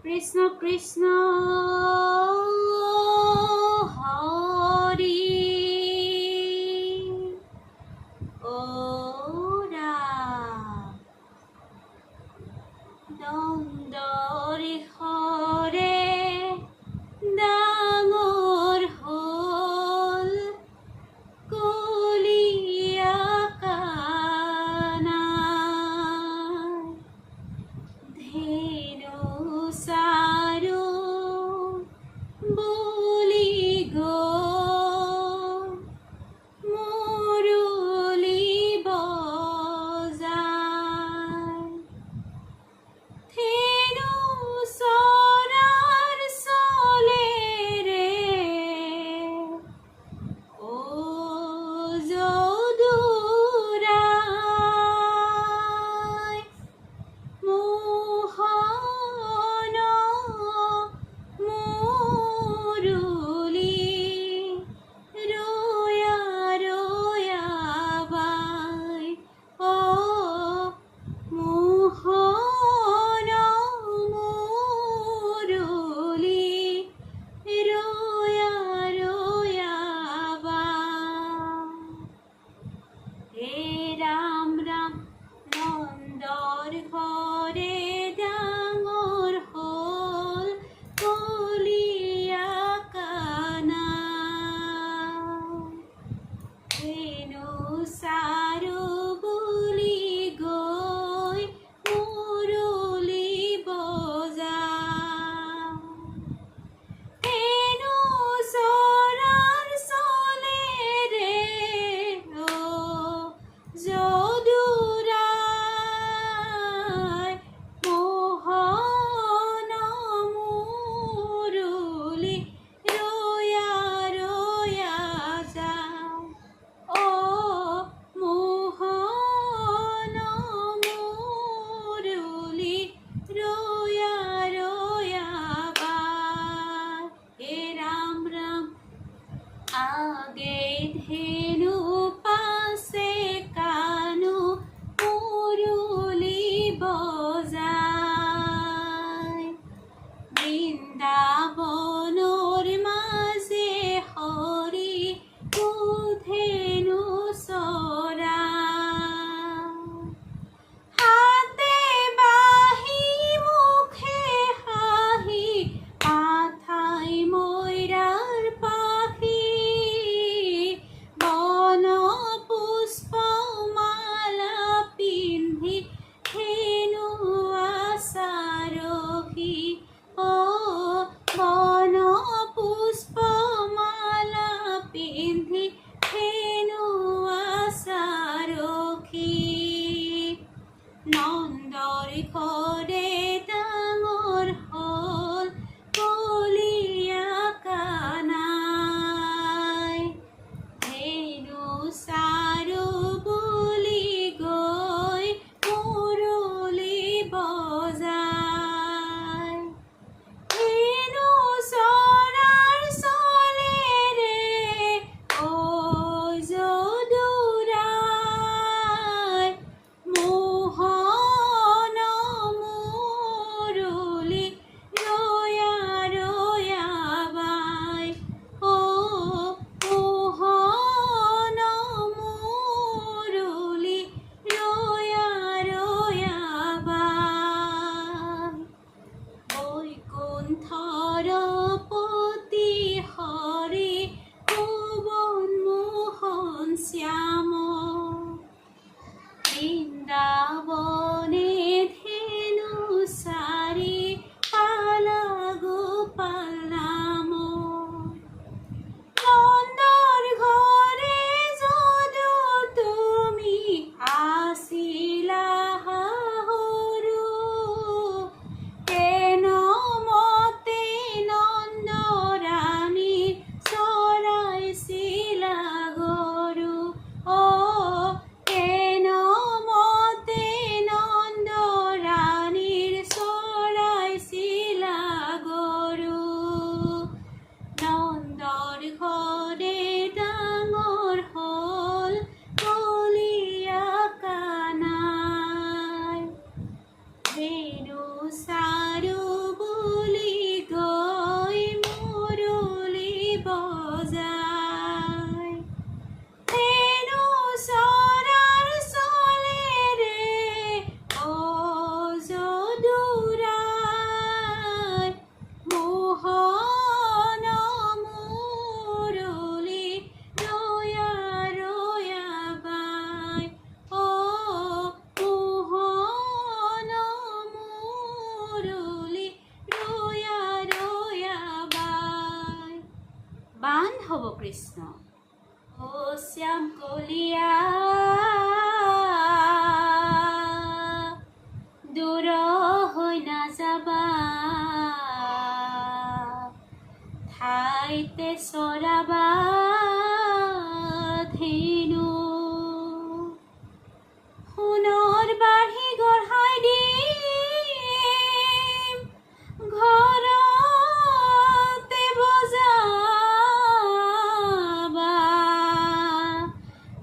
কৃষ্ণ কৃষ্ণ হৰি ওৰা দ্বন্দ্বৰে হৰে ডাঙৰ হ'ল কলীয়া কানাই ধেনু চাৰু বলি গ'ল মুৰুলি বজায় ধেনু চৰাৰ চলেৰে ও যদুৰায় মোহন মুৰুলি ৰয়া ৰয়া বাই। বান হ'ব কৃষ্ণ। ও শ্যাম কলিয়া দূৰ হৈ নাযাবা, ঠাইতে চৰাবা ধেনু। সোণৰ বাঢ়ি গঢ়াই দিম, ঘৰতে বজাবা,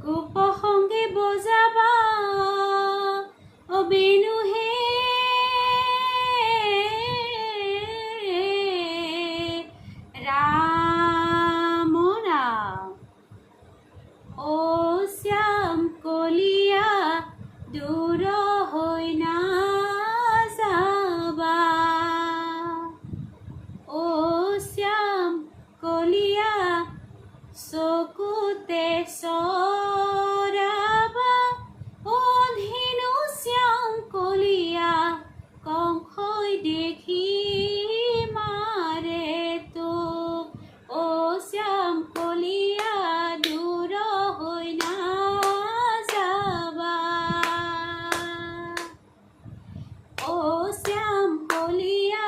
গোপসংগে বজাবা অ বেণু হে। ৰাম ৰাম ও শ্যাম কলিয়া দূৰ হৈ নাযাবা, ও শ্যাম কলিয়া চকুতে চৰাবা, ও ধেনু শ্যাম কলিয়া কংসই দেখি মাৰে তোক, ও শ্যাম কলিয়া দূৰ হৈ নাযাবা, ও শ্যাম কলিয়া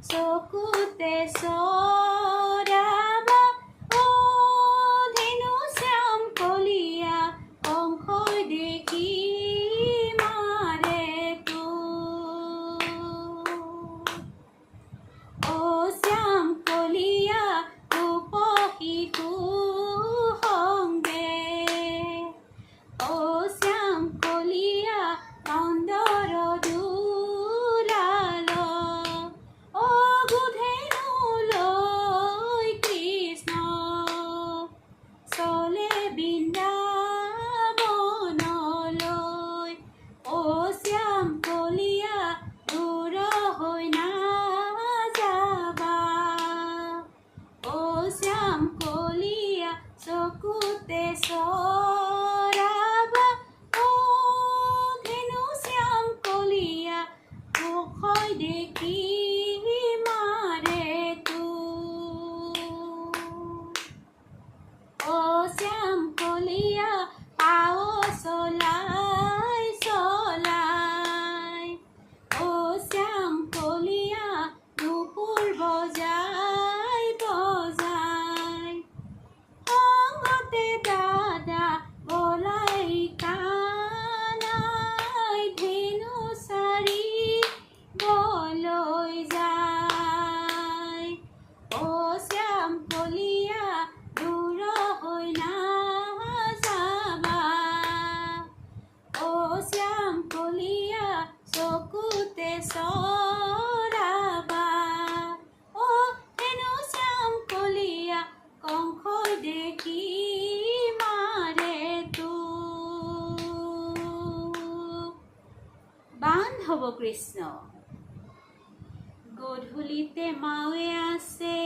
চকুতে চৰাবা, ও ধেনু শ্যাম কলিয়া কংসই দেখি মাৰে তোক, ও শ্যাম কলিয়া ৰূপ শিশু সংগে, ও শ্যাম কলিয়া অন্দৰ দুৰাল, ও গোধেনু লৈ কৃষ্ণ চলে বৃন্দাবনলৈ, ও শ্যাম কলিয়া দূৰ হৈ নাযাবা, ও শ্যাম কলিয়া চকুতে চৰাবা, ও ধেনু শ্যাম কলিয়া কংসই দেখি মাৰে তোক, ও শ্যাম কলিয়া পাও চলাই চলাই, ও শ্যাম কলিয়া নুপুৰ বজাই বজাই, সংগতে দাদা বলাই কানাই ধেনু চাৰি বলৈ যায়, ও শ্যাম কলিয়া দূৰ হৈ নাযাবা, ও শ্যাম কলিয়া চকুতে চৰাবা, ও ধেনু শ্যাম কলিয়া কংসই দেখি মাৰে তোক। বান হ'ব কৃষ্ণ। গধূলিতে মাৱে আছে